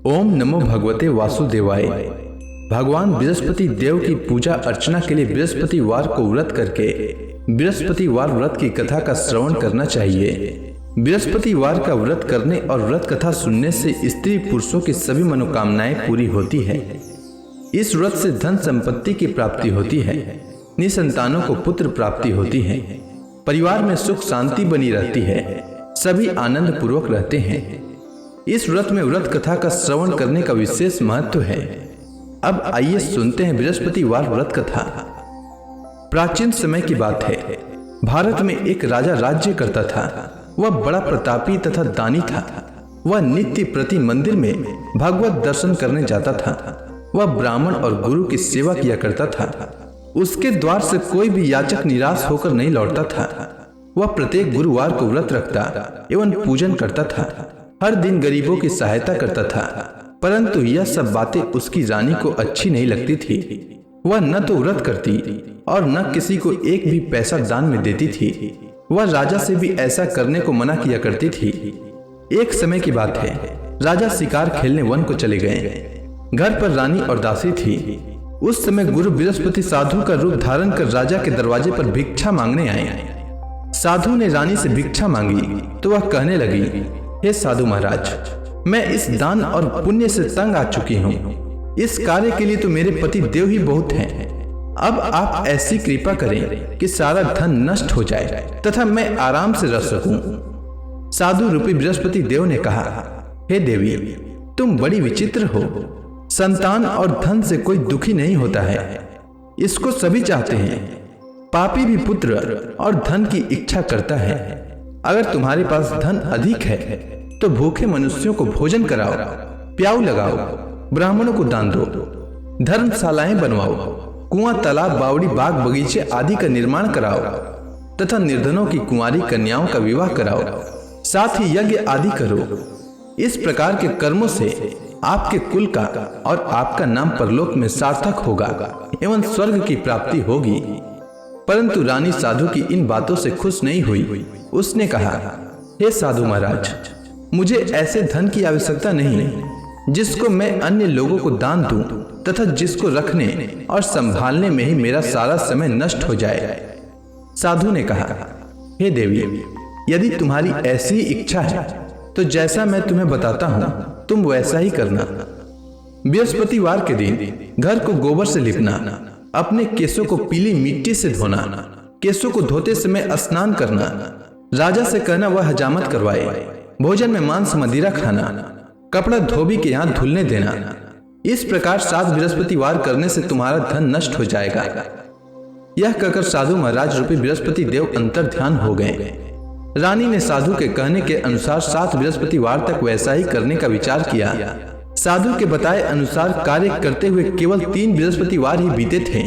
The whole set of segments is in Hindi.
ओम नमो भगवते वासुदेवाय। भगवान बृहस्पति देव की पूजा अर्चना के लिए बृहस्पतिवार को व्रत करके बृहस्पतिवार व्रत की कथा का श्रवण करना चाहिए। बृहस्पतिवार का व्रत करने और व्रत कथा सुनने से स्त्री पुरुषों की सभी मनोकामनाएं पूरी होती है। इस व्रत से धन संपत्ति की प्राप्ति होती है, निसंतानों को पुत्र प्राप्ति होती है, परिवार में सुख शांति बनी रहती है, सभी आनंद पूर्वक रहते हैं। इस व्रत में व्रत कथा का श्रवण करने का विशेष महत्व है। अब आइए सुनते हैं बृहस्पतिवार व्रत कथा। प्राचीन समय की बात है। भारत में एक राजा राज्य करता था। वह बड़ा प्रतापी तथा दानी था। वह नित्य प्रति मंदिर में भगवत दर्शन करने जाता था। वह ब्राह्मण और गुरु की सेवा किया करता था। उसके द्वार से कोई भी याचक निराश होकर नहीं लौटता था। वह प्रत्येक गुरुवार को व्रत रखता एवं पूजन करता था। हर दिन गरीबों की सहायता करता था, परंतु यह सब बातें उसकी रानी को अच्छी नहीं लगती थी। वह न तो व्रत करती और न किसी को एक भी पैसा दान में देती थी। वह राजा से भी ऐसा करने को मना किया करती थी। एक समय की बात है, राजा शिकार खेलने वन को चले गए। घर पर रानी और दासी थी। उस समय गुरु बृहस्पति साधु का रूप धारण कर राजा के दरवाजे पर भिक्षा मांगने आए। साधु ने रानी से भिक्षा मांगी तो वह कहने लगी, हे साधु महाराज, मैं इस दान और पुण्य से तंग आ चुकी हूँ। इस कार्य के लिए तो मेरे पति देव ही बहुत हैं। अब आप ऐसी कृपा करें कि सारा धन नष्ट हो जाए तथा मैं आराम से रह सकूं। साधु रूपी बृहस्पति देव ने कहा, हे देवी, तुम बड़ी विचित्र हो। संतान और धन से कोई दुखी नहीं होता है, इसको सभी चाहते हैं। पापी भी पुत्र और धन की इच्छा करता है। अगर तुम्हारे पास धन अधिक है तो भूखे मनुष्यों को भोजन कराओ, प्याऊ लगाओ, ब्राह्मणों को दान दो, धर्मशालाएं बनवाओ, कुआं, तालाब, बावड़ी, बाग, बगीचे आदि का निर्माण कराओ तथा निर्धनों की कुंवारी कन्याओं का विवाह कराओ, साथ ही यज्ञ आदि करो। इस प्रकार के कर्मों से आपके कुल का और आपका नाम परलोक में सार्थक होगा एवं स्वर्ग की प्राप्ति होगी। परंतु रानी साधु की इन बातों से खुश नहीं हुई। उसने कहा, हे साधु महाराज, मुझे ऐसे धन की आवश्यकता नहीं जिसको मैं अन्य लोगों को दान दूं तथा जिसको रखने और संभालने में ही मेरा सारा समय नष्ट हो जाए। साधु ने कहा, हे देवी, यदि तुम्हारी ऐसी इच्छा है तो जैसा मैं तुम्हें बताता हूँ तुम वैसा ही करना। बृहस्पतिवार के दिन घर को गोबर से लिपना, अपने केसों को पीली मिट्टी से धोना, केसों को धोते समय स्नान करना, राजा से कहना वह हजामत करवाए, भोजन में मांस मदिरा खाना, कपड़ा धोबी के यहाँ धुलने देना। इस प्रकार 7 बृहस्पतिवार करने से तुम्हारा धन नष्ट हो जाएगा। यह कहकर साधु महाराज रूपी बृहस्पति देव अंतर ध्यान हो गए। रानी ने साधु के कहने के अनुसार 7 बृहस्पतिवार तक वैसा ही करने का विचार किया। साधु के बताए अनुसार कार्य करते हुए केवल 3 बृहस्पतिवार ही बीते थे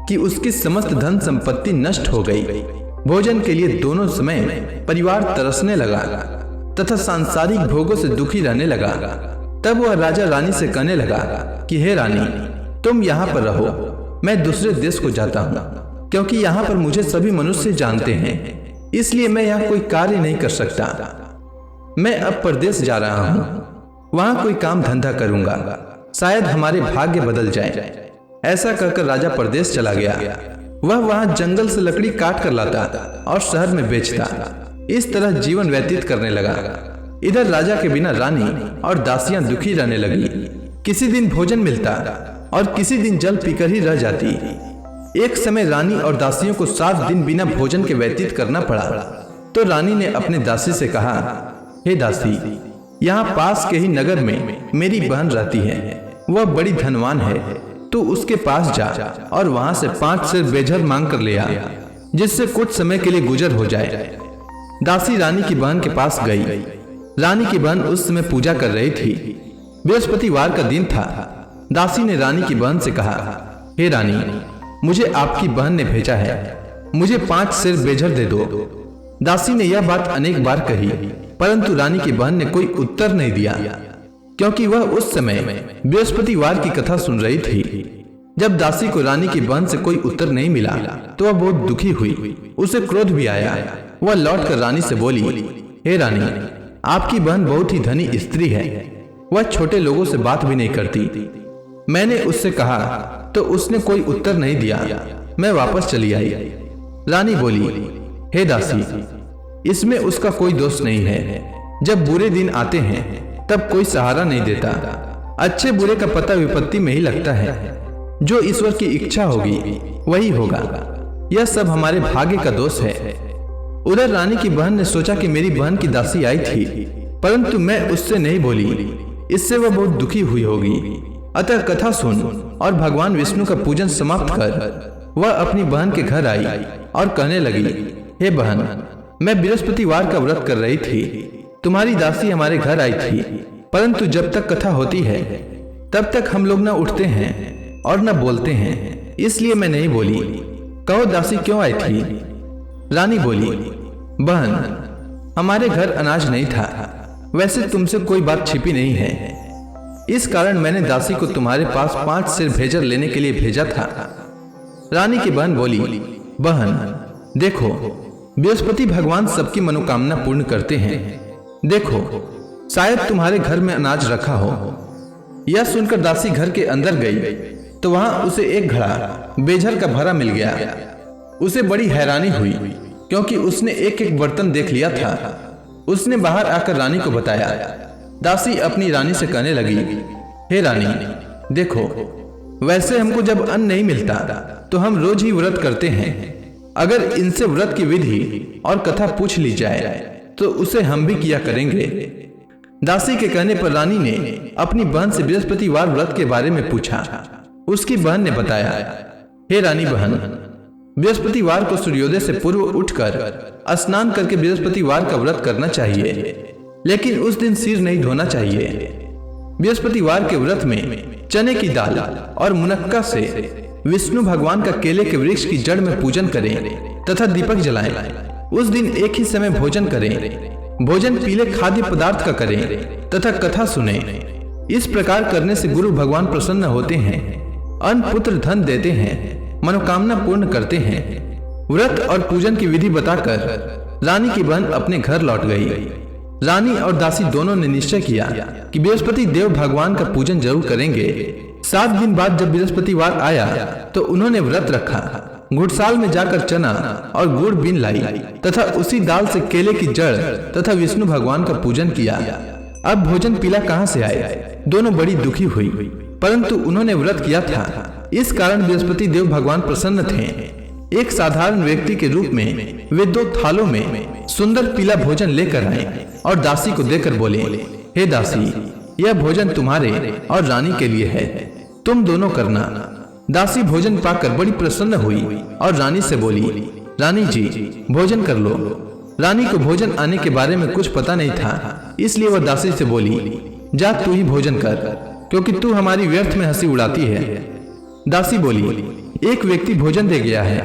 कि उसकी समस्त धन संपत्ति नष्ट हो गई। भोजन के लिए दोनों समय परिवार तरसने लगा तथा सांसारिक भोगों से दुखी रहने लगा। तब वह राजा रानी से कहने लगा कि हे रानी, तुम यहाँ पर रहो, मैं दूसरे देश को जाता हूँ, क्योंकि यहाँ पर मुझे सभी मनुष्य जानते हैं, इसलिए मैं यहाँ कोई कार्य नहीं कर सकता। मैं अब परदेश जा रहा हूँ, वहां कोई काम धंधा करूंगा, शायद हमारे भाग्य बदल जाए। ऐसा कहकर राजा परदेश चला गया। वह वहां जंगल से लकड़ी काट कर लाता और शहर में बेचता। इस तरह जीवन व्यतीत करने लगा। इधर राजा के बिना रानी और दासियां दुखी रहने लगी। किसी दिन भोजन मिलता और किसी दिन जल पीकर ही रह जाती। एक समय रानी और दासियों को 7 दिन बिना भोजन के व्यतीत करना पड़ा। तो रानी ने अपने दासी से कहा, हे दासी, यहाँ पास के ही नगर में मेरी बहन रहती है, वह बड़ी धनवान है, तू उसके पास जा और वहां से 5 सेर बेझर मांग कर ले आ, जिससे कुछ समय के लिए गुजर हो जाए। दासी रानी की बहन के पास गई। रानी की बहन उस समय पूजा कर रही थी। बृहस्पतिवार का दिन था। दासी ने रानी की बहन से कहा, हे रानी, मुझे आपकी बहन ने भेजा है, मुझे 5 सेर बेझर दे दो। दासी ने यह बात अनेक बार कही, परंतु रानी की बहन ने कोई उत्तर नहीं दिया, क्योंकि वह उस समय बृहस्पतिवार की कथा सुन रही थी। जब दासी को रानी की बहन से कोई उत्तर नहीं मिला तो वह बहुत दुखी हुई। उसे क्रोध भी आया। वह लौटकर रानी से बोली, हे रानी, आपकी बहन बहुत ही धनी स्त्री है, वह छोटे लोगों से बात भी नहीं करती। मैंने उससे कहा तो उसने कोई उत्तर नहीं दिया। मैं वापस चली आई। रानी बोली, हे दासी, इसमें उसका कोई दोष नहीं है। जब बुरे दिन आते हैं तब कोई सहारा नहीं देता। अच्छे बुरे का पता विपत्ति में ही लगता है। जो ईश्वर की इच्छा होगी वही होगा। यह सब हमारे भाग्य का दोष है। उधर रानी की बहन ने सोचा कि मेरी बहन की दासी आई थी, परंतु मैं उससे नहीं बोली। इससे वह बहुत दुखी हुई होगी। अतः कथा सुन और भगवान विष्णु का पूजन समाप्त कर वह अपनी बहन के घर आई और कहने लगी, हे बहन, मैं बृहस्पतिवार का व्रत कर रही थी। तुम्हारी दासी हमारे घर आई थी, परंतु जब तक कथा होती है तब तक हम लोग न उठते हैं और न बोलते हैं, इसलिए मैं नहीं बोली। कहो दासी क्यों आई थी? रानी बोली, बहन, हमारे घर अनाज नहीं था। वैसे तुमसे कोई बात छिपी नहीं है। इस कारण मैंने दासी को तुम्हारे पास 5 सिर भेजर लेने के लिए भेजा था। रानी की बहन बोली, बहन देखो, बृहस्पति भगवान सबकी मनोकामना पूर्ण करते हैं। देखो, शायद तुम्हारे घर में अनाज रखा हो। यह सुनकर दासी घर के अंदर गई तो वहां उसे एक घड़ा बेझर का भरा मिल गया। उसे बड़ी हैरानी हुई क्योंकि उसने एक एक बर्तन देख लिया था। उसने बाहर आकर रानी को बताया। दासी अपनी रानी से कहने लगी, हे रानी, देखो, वैसे हमको जब अन्न नहीं मिलता तो हम रोज ही व्रत करते हैं। अगर इनसे व्रत की विधि और कथा पूछ ली जाए तो उसे हम भी किया करेंगे। दासी के कहने पर रानी ने अपनी बहन से बृहस्पतिवार व्रत के बारे में पूछा। उसकी बहन ने बताया, हे रानी बहन, बृहस्पतिवार को सूर्योदय से पूर्व उठकर स्नान करके बृहस्पतिवार का व्रत करना चाहिए, लेकिन उस दिन सिर नहीं धोना चाहिए। बृहस्पतिवार के व्रत में चने की दाल और मुनक्का से विष्णु भगवान का केले के वृक्ष की जड़ में पूजन करें तथा दीपक जलाएं। उस दिन एक ही समय भोजन करें। भोजन पीले खाद्य पदार्थ का करें तथा कथा सुने। इस प्रकार करने से गुरु भगवान प्रसन्न होते हैं, अन्न पुत्र धन देते हैं, मनोकामना पूर्ण करते हैं। व्रत और पूजन की विधि बताकर रानी की बहन अपने घर लौट गई। रानी और दासी दोनों ने निश्चय किया कि बृहस्पति देव भगवान का पूजन जरूर करेंगे। 7 दिन बाद जब बृहस्पतिवार आया तो उन्होंने व्रत रखा। घुड़साल में जाकर चना और गुड़ बीन लाई तथा उसी दाल से केले की जड़ तथा विष्णु भगवान का पूजन किया। अब भोजन पीला कहाँ से आए? दोनों बड़ी दुखी हुई, परंतु उन्होंने व्रत किया था, इस कारण बृहस्पति देव भगवान प्रसन्न थे। एक साधारण व्यक्ति के रूप में वे 2 थालों में सुंदर पीला भोजन लेकर आए और दासी को देकर बोले, हे दासी, यह भोजन तुम्हारे और रानी के लिए है, तुम दोनों करना। दासी भोजन पाकर बड़ी प्रसन्न हुई और रानी से बोली, रानी जी, भोजन कर लो। रानी को भोजन आने के बारे में कुछ पता नहीं था, इसलिए वह दासी से बोली, जा तू ही भोजन कर, क्योंकि तू हमारी व्यर्थ में हंसी उड़ाती है। दासी बोली, एक व्यक्ति भोजन दे गया है।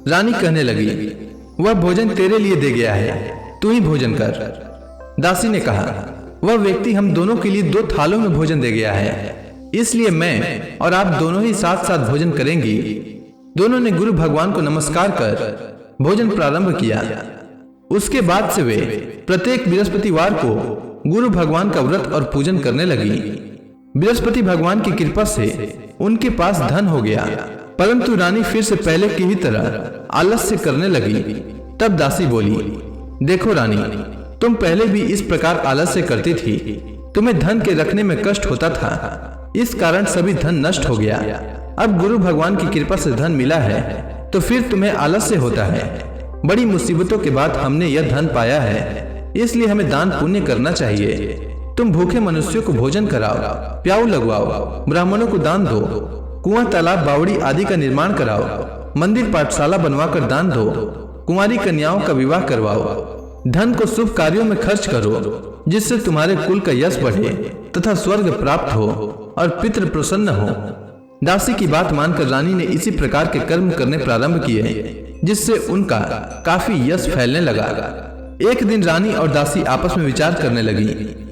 रानी कहने लगी, वह भोजन तेरे लिए दे गया है, तू ही भोजन कर। दासी ने कहा, वह व्यक्ति हम दोनों के लिए 2 थालों में भोजन दे गया है, इसलिए मैं और आप दोनों ही साथ साथ भोजन करेंगी। दोनों ने गुरु भगवान को नमस्कार कर भोजन प्रारंभ किया। उसके बाद से वे प्रत्येक बृहस्पतिवार को गुरु भगवान का व्रत और पूजन करने लगी। बृहस्पति भगवान की कृपा से उनके पास धन हो गया, परंतु रानी फिर से पहले की ही तरह आलस्य करने लगी। तब दासी बोली, देखो रानी, तुम पहले भी इस प्रकार आलस्य करती थी। तुम्हें धन के रखने में कष्ट होता था, इस कारण सभी धन नष्ट हो गया। अब गुरु भगवान की कृपा से धन मिला है तो फिर तुम्हें आलस्य होता है। बड़ी मुसीबतों के बाद हमने यह धन पाया है, इसलिए हमें दान पुण्य करना चाहिए। तुम भूखे मनुष्यों को भोजन कराओ, प्याऊ लगवाओ, ब्राह्मणों को दान दो, कुआं तालाब बावड़ी आदि का निर्माण कराओ, मंदिर पाठशाला बनवाकर दान दो, कुंवारी कन्याओं का विवाह करवाओ। धन को शुभ कार्यों में खर्च करो, जिससे तुम्हारे कुल का यश बढ़े तथा स्वर्ग प्राप्त हो और पितृ प्रसन्न हो। दासी की बात मानकर रानी ने इसी प्रकार के कर्म करने प्रारंभ किए, जिससे उनका काफी यश फैलने लगा। एक दिन रानी और दासी आपस में विचार करने लगी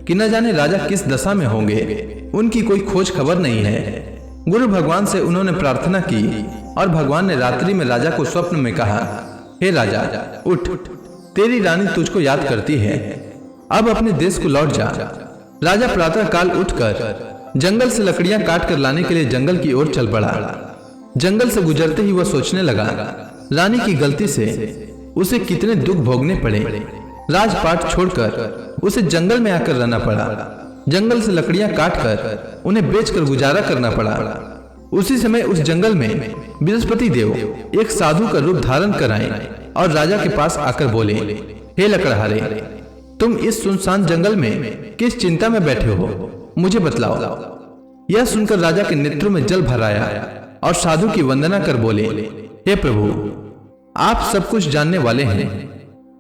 कि न जाने राजा किस दशा में होंगे, उनकी कोई खोज खबर नहीं है। गुरु भगवान से उन्होंने प्रार्थना की और भगवान ने रात्रि में राजा को स्वप्न में कहा, हे राजा, उठ, तेरी रानी तुझको याद करती है, अब अपने देश को लौट जा। राजा प्रातः काल उठकर जंगल से लकड़ियां काट कर लाने के लिए जंगल की ओर चल पड़ा। जंगल से गुजरते ही वह सोचने लगा, रानी की गलती से उसे कितने दुख भोगने पड़े। राजपाट छोड़कर उसे जंगल में आकर रहना पड़ा। जंगल से लकड़ियां काटकर उन्हें बेचकर गुजारा करना पड़ा। उसी समय उस जंगल में बृहस्पति देव एक साधु का रूप धारण कर आए और राजा के पास आकर बोले, हे लकड़हारे, तुम इस सुनसान जंगल में किस चिंता में बैठे हो, मुझे बतलाओ। यह सुनकर राजा के नेत्रों में जल भर आया और साधु की वंदना कर बोले, हे प्रभु, आप सब कुछ जानने वाले हैं।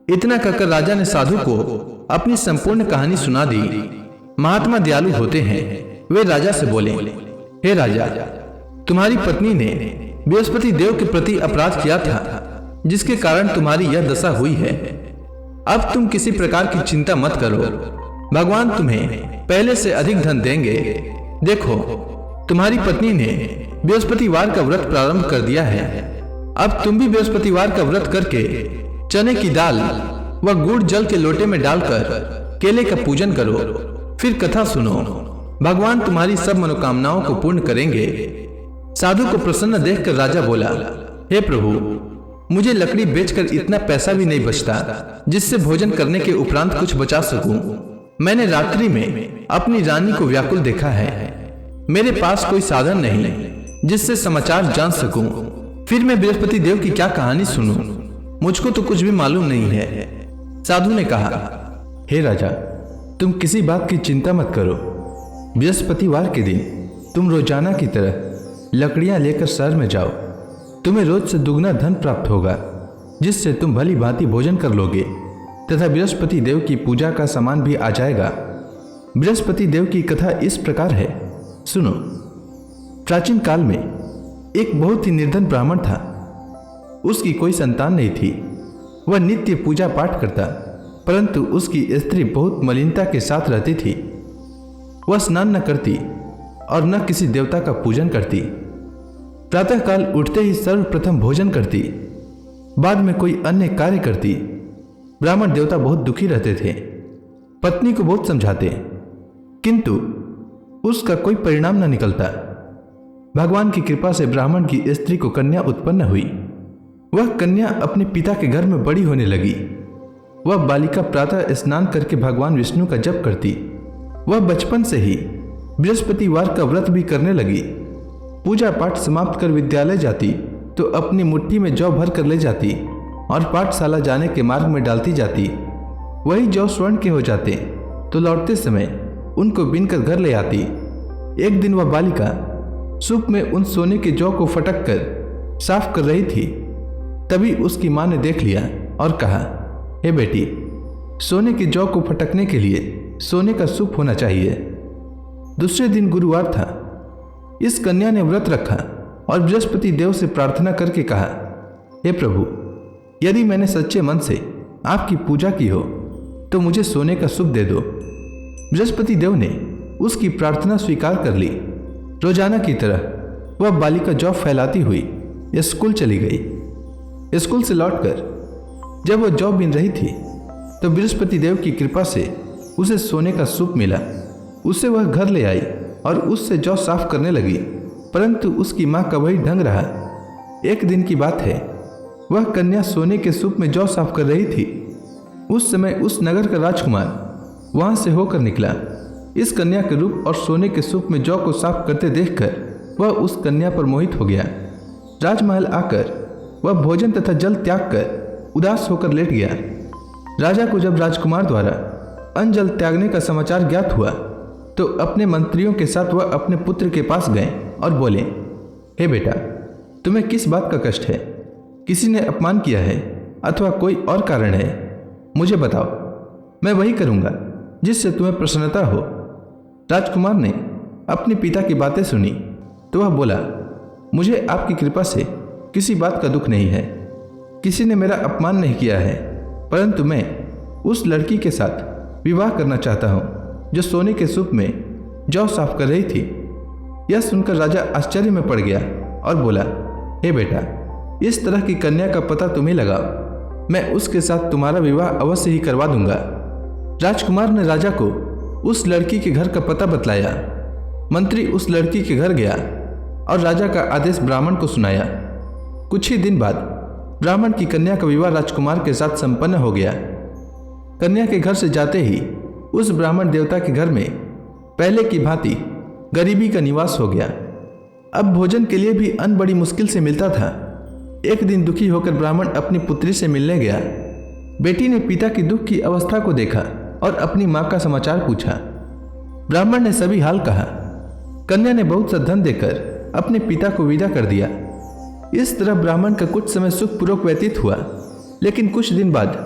इतना कहकर राजा ने साधु को अपनी संपूर्ण कहानी सुना दी। महात्मा दयालु होते हैं। वे राजा से बोले, हे राजा, तुम्हारी पत्नी ने बृहस्पति देव के प्रति अपराध किया था, जिसके कारण तुम्हारी यह दशा हुई है। अब तुम किसी प्रकार की चिंता मत करो, भगवान तुम्हें पहले से अधिक धन देंगे। देखो, तुम्हारी पत्नी ने बृहस्पतिवार का व्रत प्रारंभ कर दिया है। अब तुम भी बृहस्पतिवार का व्रत करके चने की दाल व गुड़ जल के लोटे में डालकर केले का पूजन करो, फिर कथा सुनो। भगवान तुम्हारी सब मनोकामनाओं को पूर्ण करेंगे। साधु को प्रसन्न देखकर राजा बोला, हे प्रभु, मुझे लकड़ी बेचकर इतना पैसा भी नहीं बचता जिससे भोजन करने के उपरांत कुछ बचा सकूं। मैंने रात्रि में अपनी रानी को व्याकुल देखा है। मेरे पास कोई साधन नहीं जिससे समाचार जान सकूं। फिर मैं बृहस्पति देव की क्या कहानी सुनूं? मुझको तो कुछ भी मालूम नहीं है। साधु ने कहा, हे राजा, तुम किसी बात की चिंता मत करो। बृहस्पतिवार के दिन तुम रोजाना की तरह लकड़ियां लेकर शहर में जाओ। तुम्हें रोज से दुगना धन प्राप्त होगा, जिससे तुम भली भांति भोजन कर लोगे तथा बृहस्पति देव की पूजा का सामान भी आ जाएगा। बृहस्पति देव की कथा इस प्रकार है, सुनो। प्राचीन काल में एक बहुत ही निर्धन ब्राह्मण था। उसकी कोई संतान नहीं थी। वह नित्य पूजा पाठ करता, परंतु उसकी स्त्री बहुत मलिनता के साथ रहती थी। वह स्नान न करती और न किसी देवता का पूजन करती। प्रातःकाल उठते ही सर्वप्रथम भोजन करती, बाद में कोई अन्य कार्य करती। ब्राह्मण देवता बहुत दुखी रहते थे। पत्नी को बहुत समझाते, किंतु उसका कोई परिणाम न निकलता। भगवान की कृपा से ब्राह्मण की स्त्री को कन्या उत्पन्न हुई। वह कन्या अपने पिता के घर में बड़ी होने लगी। वह बालिका प्रातः स्नान करके भगवान विष्णु का जप करती। वह बचपन से ही बृहस्पतिवार का व्रत भी करने लगी। पूजा पाठ समाप्त कर विद्यालय जाती तो अपनी मुट्ठी में जौ भर कर ले जाती और पाठशाला जाने के मार्ग में डालती जाती। वही जौ स्वर्ण के हो जाते तो लौटते समय उनको बीनकर घर ले आती। एक दिन वह बालिका सूप में उन सोने के जौ को फटक कर साफ कर रही थी। तभी उसकी मां ने देख लिया और कहा, हे बेटी, सोने के जौ को फटकने के लिए सोने का सूप होना चाहिए। दूसरे दिन गुरुवार था। इस कन्या ने व्रत रखा और बृहस्पति देव से प्रार्थना करके कहा, हे प्रभु, यदि मैंने सच्चे मन से आपकी पूजा की हो तो मुझे सोने का सूप दे दो। बृहस्पति देव ने उसकी प्रार्थना स्वीकार कर ली। रोजाना की तरह वह बालिका जौ फैलाती हुई स्कूल चली गई। स्कूल से लौटकर जब वह जौ बीन रही थी तो बृहस्पति देव की कृपा से उसे सोने का सूप मिला। उसे वह घर ले आई और उससे जौ साफ करने लगी, परंतु उसकी मां का वही ढंग रहा। एक दिन की बात है, वह कन्या सोने के सूप में जौ साफ कर रही थी। उस समय उस नगर का राजकुमार वहां से होकर निकला। इस कन्या के रूप और सोने के सूप में जौ को साफ करते देखकर वह उस कन्या पर मोहित हो गया। राजमहल आकर वह भोजन तथा जल त्याग कर उदास होकर लेट गया। राजा को जब राजकुमार द्वारा अन्न जल त्यागने का समाचार ज्ञात हुआ तो अपने मंत्रियों के साथ वह अपने पुत्र के पास गए और बोले, हे बेटा, तुम्हें किस बात का कष्ट है? किसी ने अपमान किया है अथवा कोई और कारण है? मुझे बताओ, मैं वही करूंगा जिससे तुम्हें प्रसन्नता हो। राजकुमार ने अपने पिता की बातें सुनी तो वह बोला, मुझे आपकी कृपा से किसी बात का दुख नहीं है। किसी ने मेरा अपमान नहीं किया है, परंतु मैं उस लड़की के साथ विवाह करना चाहता हूँ जो सोने के सूप में जौ साफ कर रही थी। यह सुनकर राजा आश्चर्य में पड़ गया और बोला, हे बेटा, इस तरह की कन्या का पता तुम्हें लगाओ। मैं उसके साथ तुम्हारा विवाह अवश्य ही करवा दूंगा। राजकुमार ने राजा को उस लड़की के घर का पता बतलाया। मंत्री उस लड़की के घर गया और राजा का आदेश ब्राह्मण को सुनाया। कुछ ही दिन बाद ब्राह्मण की कन्या का विवाह राजकुमार के साथ संपन्न हो गया। कन्या के घर से जाते ही उस ब्राह्मण देवता के घर में पहले की भांति गरीबी का निवास हो गया। अब भोजन के लिए भी अन्न बड़ी मुश्किल से मिलता था। एक दिन दुखी होकर ब्राह्मण अपनी पुत्री से मिलने गया। बेटी ने पिता की दुख की अवस्था को देखा और अपनी मां का समाचार पूछा। ब्राह्मण ने सभी हाल कहा। कन्या ने बहुत सा धन देकर अपने पिता को विदा कर दिया। इस तरह ब्राह्मण का कुछ समय सुखपूर्वक व्यतीत हुआ, लेकिन कुछ दिन बाद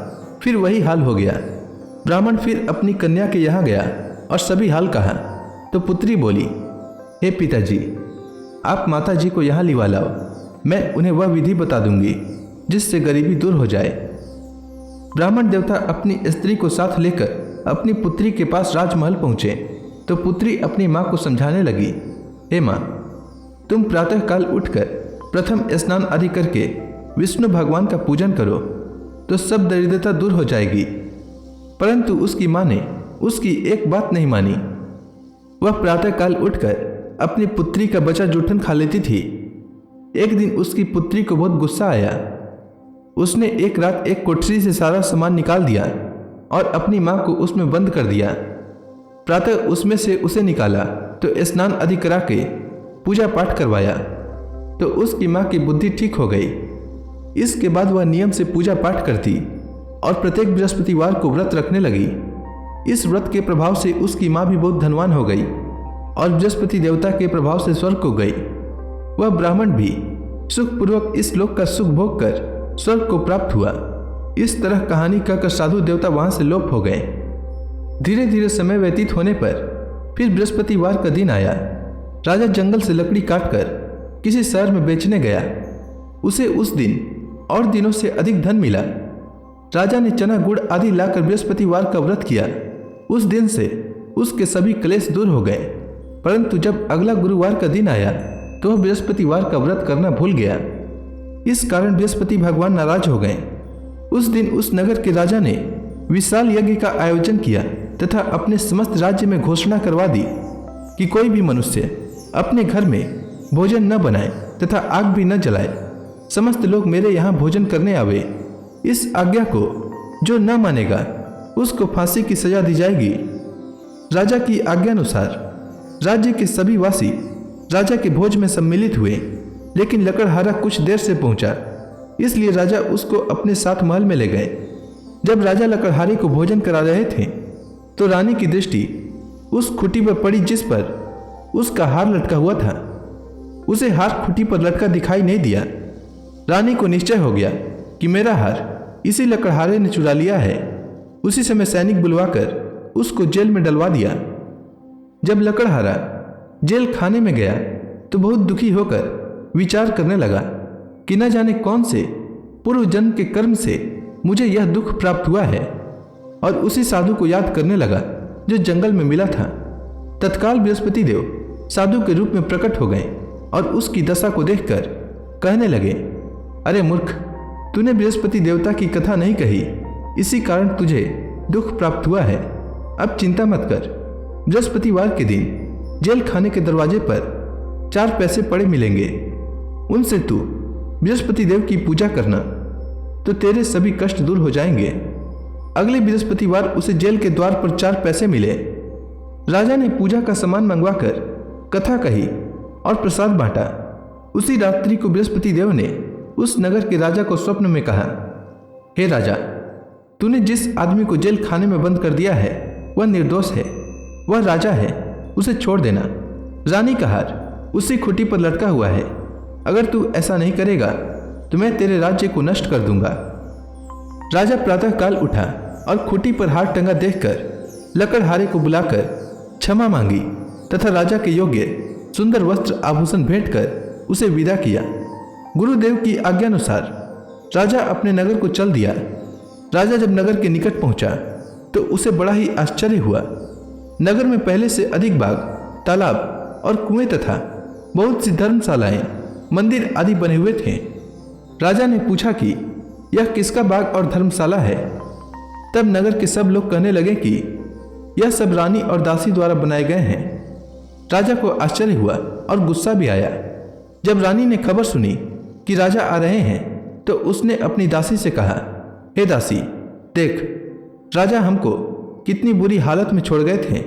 फिर वही हाल हो गया। ब्राह्मण फिर अपनी कन्या के यहाँ गया और सभी हाल कहा तो पुत्री बोली, हे पिताजी, आप माता जी को यहाँ लिवा लाओ, मैं उन्हें वह विधि बता दूंगी जिससे गरीबी दूर हो जाए। ब्राह्मण देवता अपनी स्त्री को साथ लेकर अपनी पुत्री के पास राजमहल पहुंचे तो पुत्री अपनी माँ को समझाने लगी, हे माँ, तुम प्रातःकाल उठकर प्रथम स्नान आदि करके विष्णु भगवान का पूजन करो तो सब दरिद्रता दूर हो जाएगी। परंतु उसकी माँ ने उसकी एक बात नहीं मानी। वह प्रातःकाल उठकर अपनी पुत्री का बचा जूठन खा लेती थी। एक दिन उसकी पुत्री को बहुत गुस्सा आया। उसने एक रात एक कोठरी से सारा सामान निकाल दिया और अपनी माँ को उसमें बंद कर दिया। प्रातः उसमें से उसे निकाला तो स्नान आदि करा के पूजा पाठ करवाया तो उसकी माँ की बुद्धि ठीक हो गई। इसके बाद वह नियम से पूजा पाठ करती और प्रत्येक बृहस्पतिवार को व्रत रखने लगी। इस व्रत के प्रभाव से उसकी माँ भी बहुत धनवान हो गई और बृहस्पति देवता के प्रभाव से स्वर्ग को गई। वह ब्राह्मण भी सुखपूर्वक इस लोक का सुख भोग कर स्वर्ग को प्राप्त हुआ। इस तरह कहानी कहकर साधु देवता वहां से लोप हो गए। धीरे धीरे समय व्यतीत होने पर फिर बृहस्पतिवार का दिन आया। राजा जंगल से लकड़ी काटकर किसी शहर में बेचने गया। उसे उस दिन और दिनों से अधिक धन मिला। राजा ने चना गुड़ आदि लाकर बृहस्पतिवार का व्रत किया। उस दिन से उसके सभी क्लेश दूर हो गए। परंतु जब अगला गुरुवार का दिन आया तो वह बृहस्पतिवार का व्रत करना भूल गया। इस कारण बृहस्पति भगवान नाराज हो गए। उस दिन उस नगर के राजा ने विशाल यज्ञ का आयोजन किया तथा अपने समस्त राज्य में घोषणा करवा दी कि कोई भी मनुष्य अपने घर में भोजन न बनाए तथा आग भी न जलाए। समस्त लोग मेरे यहाँ भोजन करने आवे। इस आज्ञा को जो न मानेगा उसको फांसी की सजा दी जाएगी। राजा की आज्ञानुसार राज्य के सभी वासी राजा के भोज में सम्मिलित हुए, लेकिन लकड़हारा कुछ देर से पहुंचा, इसलिए राजा उसको अपने साथ महल में ले गए। जब राजा लकड़हारे को भोजन करा रहे थे तो रानी की दृष्टि उस खुटी पर पड़ी जिस पर उसका हार लटका हुआ था। उसे हार खुटी पर लटका दिखाई नहीं दिया। रानी को निश्चय हो गया कि मेरा हार इसी लकड़हारे ने चुरा लिया है। उसी समय सैनिक बुलवाकर उसको जेल में डलवा दिया। जब लकड़हारा जेल खाने में गया तो बहुत दुखी होकर विचार करने लगा कि न जाने कौन से पूर्व जन्म के कर्म से मुझे यह दुख प्राप्त हुआ है, और उसी साधु को याद करने लगा जो जंगल में मिला था। तत्काल बृहस्पति देव साधु के रूप में प्रकट हो गए और उसकी दशा को देखकर कहने लगे, अरे मूर्ख, तूने बृहस्पति देवता की कथा नहीं कही, इसी कारण तुझे दुख प्राप्त हुआ है। अब चिंता मत कर। बृहस्पतिवार के दिन जेल खाने के दरवाजे पर 4 पैसे पड़े मिलेंगे। उनसे तू बृहस्पति देव की पूजा करना तो तेरे सभी कष्ट दूर हो जाएंगे। अगले बृहस्पतिवार उसे जेल के द्वार पर 4 पैसे मिले। राजा ने पूजा का सामान मंगवाकर कथा कही और प्रसाद बांटा। उसी रात्रि को बृहस्पति देव ने उस नगर के राजा को स्वप्न में कहा, हे राजा, तूने जिस आदमी को जेल खाने में बंद कर दिया है वह निर्दोष है, वह राजा है, उसे छोड़ देना। रानी का हार उसी खुटी पर लटका हुआ है। अगर तू ऐसा नहीं करेगा तो मैं तेरे राज्य को नष्ट कर दूंगा। राजा प्रातःकाल उठा और खुटी पर हार टंगा देखकर लकड़हारे को बुलाकर क्षमा मांगी तथा राजा के योग्य सुंदर वस्त्र आभूषण भेंट कर उसे विदा किया। गुरुदेव की आज्ञानुसार राजा अपने नगर को चल दिया। राजा जब नगर के निकट पहुंचा तो उसे बड़ा ही आश्चर्य हुआ। नगर में पहले से अधिक बाग, तालाब और कुएं तथा बहुत सी धर्मशालाएं, मंदिर आदि बने हुए थे। राजा ने पूछा कि यह किसका बाग और धर्मशाला है। तब नगर के सब लोग कहने लगे कि यह सब रानी और दासी द्वारा बनाए गए हैं। राजा को आश्चर्य हुआ और गुस्सा भी आया। जब रानी ने खबर सुनी कि राजा आ रहे हैं तो उसने अपनी दासी से कहा, हे दासी, देख, राजा हमको कितनी बुरी हालत में छोड़ गए थे।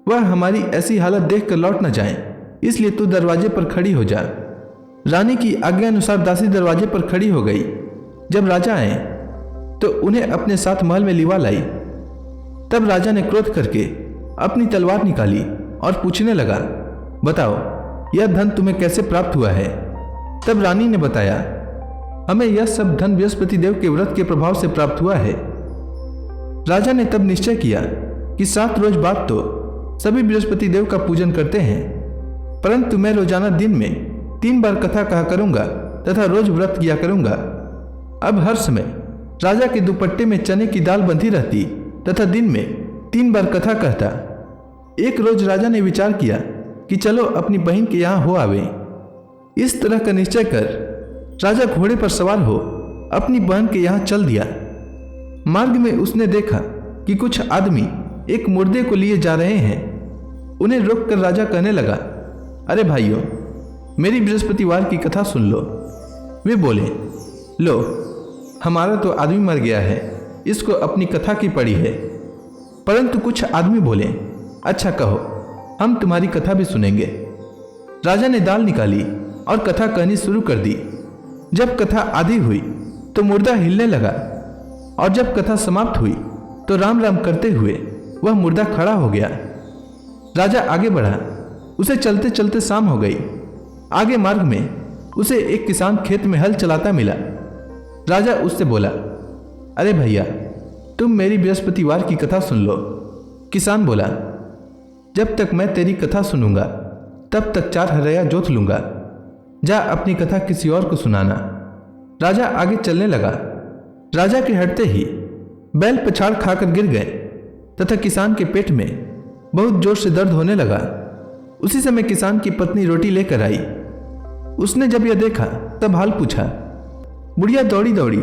वह हमारी ऐसी हालत देखकर लौट न जाएं, इसलिए तू दरवाजे पर खड़ी हो जा। रानी की आज्ञा अनुसार दासी दरवाजे पर खड़ी हो गई। जब राजा आए तो उन्हें अपने साथ महल में लिवा लाई। तब राजा ने क्रोध करके अपनी तलवार निकाली और पूछने लगा, बताओ, यह धन तुम्हें कैसे प्राप्त हुआ है? तब रानी ने बताया, हमें यह सब धन बृहस्पति देव के व्रत के प्रभाव से प्राप्त हुआ है। राजा ने तब निश्चय किया कि 7 रोज बाद तो सभी बृहस्पति देव का पूजन करते हैं, परंतु मैं रोजाना दिन में 3 बार कथा कहा करूंगा तथा रोज व्रत किया करूंगा। अब हर समय राजा के दुपट्टे में चने की दाल बंधी रहती तथा दिन में 3 बार कथा कहता। एक रोज राजा ने विचार किया कि चलो अपनी बहन के यहाँ हो आवे। इस तरह का निश्चय कर राजा घोड़े पर सवार हो अपनी बहन के यहाँ चल दिया। मार्ग में उसने देखा कि कुछ आदमी एक मुर्दे को लिए जा रहे हैं। उन्हें रोककर राजा कहने लगा, अरे भाइयों, मेरी बृहस्पतिवार की कथा सुन लो। वे बोले, लो, हमारा तो आदमी मर गया है, इसको अपनी कथा की पड़ी है। परंतु कुछ आदमी बोले, अच्छा कहो, हम तुम्हारी कथा भी सुनेंगे। राजा ने दाल निकाली और कथा कहनी शुरू कर दी। जब कथा आधी हुई तो मुर्दा हिलने लगा और जब कथा समाप्त हुई तो राम राम करते हुए वह मुर्दा खड़ा हो गया। राजा आगे बढ़ा। उसे चलते चलते शाम हो गई। आगे मार्ग में उसे एक किसान खेत में हल चलाता मिला। राजा उससे बोला, अरे भैया, तुम मेरी बृहस्पतिवार की कथा सुन लो। किसान बोला, जब तक मैं तेरी कथा सुनूंगा तब तक 4 हरया जोत लूंगा। जा अपनी कथा किसी और को सुनाना। राजा आगे चलने लगा। राजा के हटते ही बैल पछाड़ खाकर गिर गए तथा किसान के पेट में बहुत जोर से दर्द होने लगा। उसी समय किसान की पत्नी रोटी लेकर आई। उसने जब यह देखा तब हाल पूछा। बुढ़िया दौड़ी दौड़ी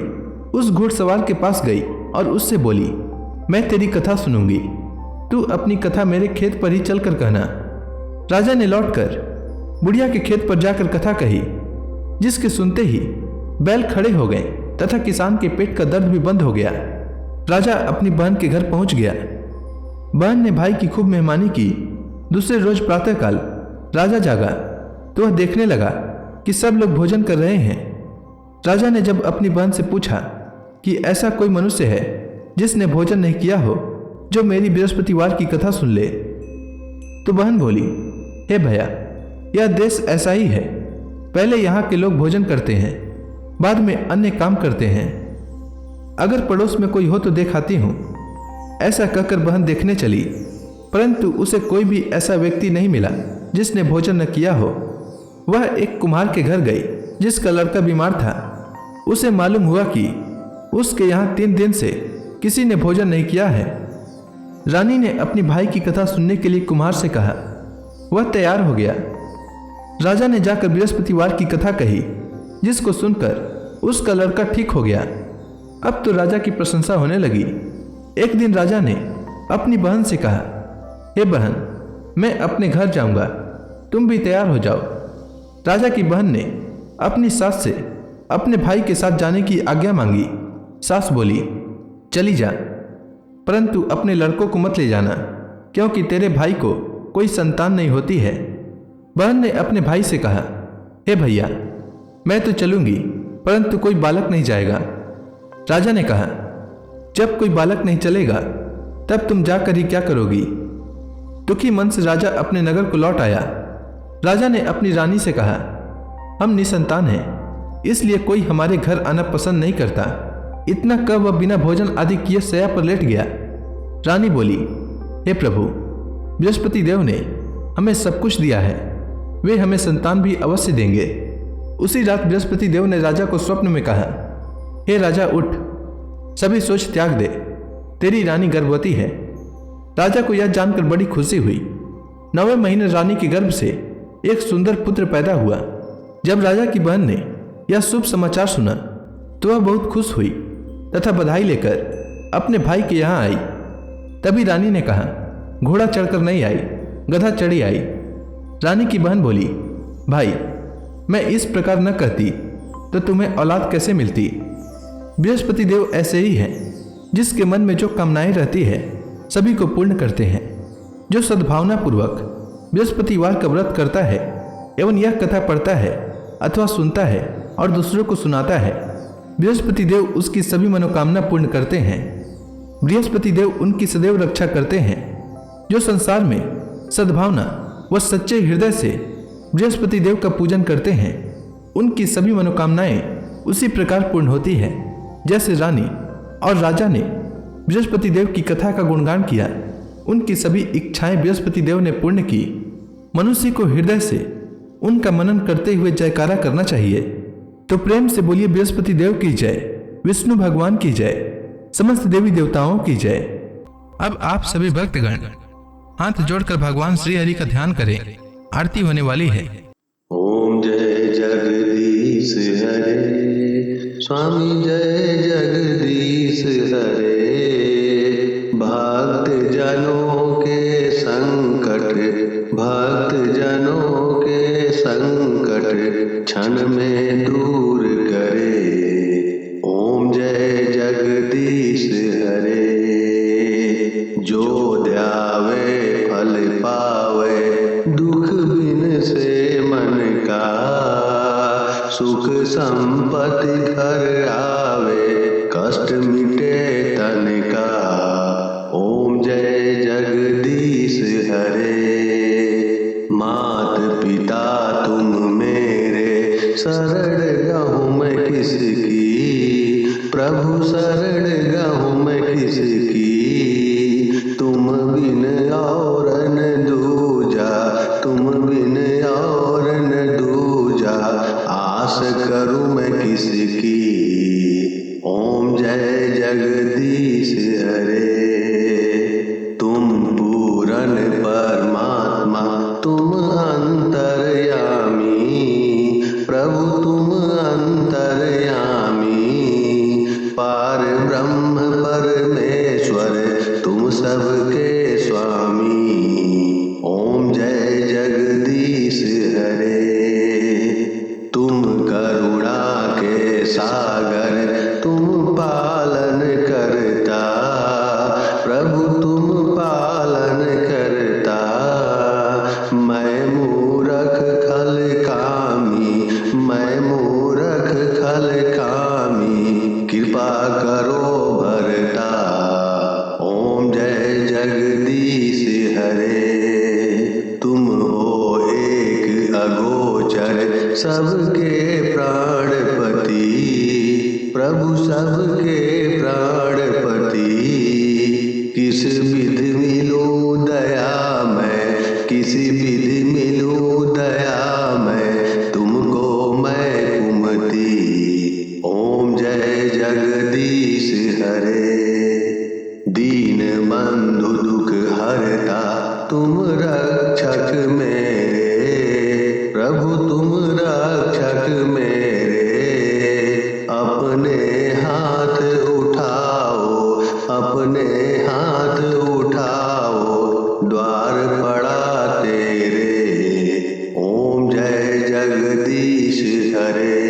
उस घुड़सवार के पास गई और उससे बोली, मैं तेरी कथा सुनूंगी, तू अपनी कथा मेरे खेत पर ही चलकर कहना। राजा ने लौटकर बुढ़िया के खेत पर जाकर कथा कही, जिसके सुनते ही बैल खड़े हो गए तथा किसान के पेट का दर्द भी बंद हो गया। राजा अपनी बहन के घर पहुंच गया। बहन ने भाई की खूब मेहमानी की। दूसरे रोज प्रातःकाल राजा जागा तो वह देखने लगा कि सब लोग भोजन कर रहे हैं। राजा ने जब अपनी बहन से पूछा कि ऐसा कोई मनुष्य है जिसने भोजन नहीं किया हो जो मेरी बृहस्पतिवार की कथा सुन ले, तो बहन बोली, हे भैया, यह देश ऐसा ही है। पहले यहाँ के लोग भोजन करते हैं, बाद में अन्य काम करते हैं। अगर पड़ोस में कोई हो तो दिखाती हूँ। ऐसा कहकर बहन देखने चली, परंतु उसे कोई भी ऐसा व्यक्ति नहीं मिला जिसने भोजन न किया हो। वह एक कुम्हार के घर गई जिसका लड़का बीमार था। उसे मालूम हुआ कि उसके यहाँ 3 दिन से किसी ने भोजन नहीं किया है। रानी ने अपनी भाई की कथा सुनने के लिए कुम्हार से कहा। वह तैयार हो गया। राजा ने जाकर बृहस्पतिवार की कथा कही, जिसको सुनकर उसका लड़का ठीक हो गया। अब तो राजा की प्रशंसा होने लगी। एक दिन राजा ने अपनी बहन से कहा, हे बहन, मैं अपने घर जाऊंगा, तुम भी तैयार हो जाओ। राजा की बहन ने अपनी सास से अपने भाई के साथ जाने की आज्ञा मांगी। सास बोली, चली जा, परंतु अपने लड़कों को मत ले जाना, क्योंकि तेरे भाई को कोई संतान नहीं होती है। बहन ने अपने भाई से कहा, हे भैया, मैं तो चलूंगी, परंतु कोई बालक नहीं जाएगा। राजा ने कहा, जब कोई बालक नहीं चलेगा तब तुम जाकर ही क्या करोगी? दुखी मन से राजा अपने नगर को लौट आया। राजा ने अपनी रानी से कहा, हम निसंतान हैं, इसलिए कोई हमारे घर आना पसंद नहीं करता। इतना कह वह बिना भोजन आदि किए शैया पर लेट गया। रानी बोली, हे प्रभु, बृहस्पति देव ने हमें सब कुछ दिया है, वे हमें संतान भी अवश्य देंगे। उसी रात बृहस्पति देव ने राजा को स्वप्न में कहा, हे राजा, उठ, सभी सोच त्याग दे, तेरी रानी गर्भवती है। राजा को यह जानकर बड़ी खुशी हुई। 9वें महीने रानी के गर्भ से एक सुंदर पुत्र पैदा हुआ। जब राजा की बहन ने यह शुभ समाचार सुना तो वह बहुत खुश हुई तथा बधाई लेकर अपने भाई के यहाँ आई। तभी रानी ने कहा, घोड़ा चढ़कर नहीं आई, गधा चढ़ी आई। रानी की बहन बोली, भाई मैं इस प्रकार न कहती तो तुम्हें औलाद कैसे मिलती। बृहस्पति देव ऐसे ही हैं, जिसके मन में जो कामनाएं रहती है सभी को पूर्ण करते हैं। जो सद्भावना पूर्वक बृहस्पतिवार का व्रत करता है एवं यह कथा पढ़ता है अथवा सुनता है और दूसरों को सुनाता है, बृहस्पति देव उसकी सभी मनोकामना पूर्ण करते हैं। बृहस्पति देव उनकी सदैव रक्षा करते हैं। जो संसार में सद्भावना व सच्चे हृदय से बृहस्पति देव का पूजन करते हैं, उनकी सभी मनोकामनाएं उसी प्रकार पूर्ण होती है जैसे रानी और राजा ने बृहस्पति देव की कथा का गुणगान किया। उनकी सभी इच्छाएं बृहस्पति देव ने पूर्ण की। मनुष्य को हृदय से उनका मनन करते हुए जयकारा करना चाहिए। तो प्रेम से बोलिए, बृहस्पति देव की जय, विष्णु भगवान की जय, समस्त देवी देवताओं की जय। अब आप सभी भक्तगण हाथ जोड़कर भगवान श्री हरि का ध्यान करें। आरती होने वाली है। ओम जय जगदीश हरे, स्वामी जय जगदीश हरे। भक्त जनों के संकट, भक्त जनों के संकट क्षण में दूर करे। ओम जय जगदीश हरे। जो ध्यावे फल पावे, दुख बिन से मन का, सुख संपत्ति घर आवे, कष्ट मिटे तन का। ओम जय जगदीश हरे। मात पिता तुम मेरे, शरण गहूँ मैं किसकी, प्रभु शरण गहूँ मैं किसकी। तुम बिन और न दूजा, तुम बिन और न दूजा, आस करूँ मैं किसकी। ओम जय जगदीश हरे। तुम पूरन परमात्मा, तुम अंतर्यामी, प्रभु तुम अंतर्यामी। पार ब्रह्म परमेश्वर, तुम सबके स्वामी। ओम जय जगदीश हरे। तुम करुणा के सागर, तुम पालन करता, प्रभु तुम पालन करता। मैं मूरख खल कामी, मैं मूरख खल कामी, कृपा करो भरता। ओम जय जगदीश हरे। तुम हो एक अगोचर, सबके प्राणपति, प्रभु सबके प्राणपति। किस विधि मिलूं दया मैं, किसी विधि मिलूं दया मैं, तुमको मैं कुमति। ओम जय जगदीश हरे। दीन बंधु दुख हरता, तुम रक्षक मेरे, प्रभु तुम रक्षक मेरे। अपने हाथ उठाओ, अपने हाथ उठाओ, द्वार पड़ा तेरे। ओम जय जगदीश हरे।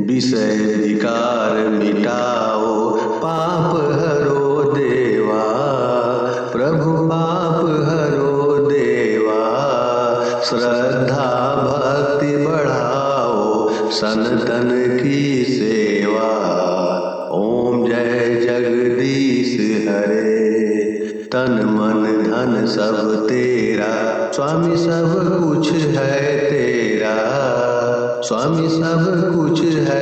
विषय विकार मिटाओ, पाप हरो देवा, प्रभु पाप हरो देवा। श्रद्धा भक्ति बढ़ाओ, सनातन की सेवा। ओम जय जगदीश हरे। तन मन धन सब तेरा, स्वामी सब कुछ है तेरा, स्वामी सब कुछ है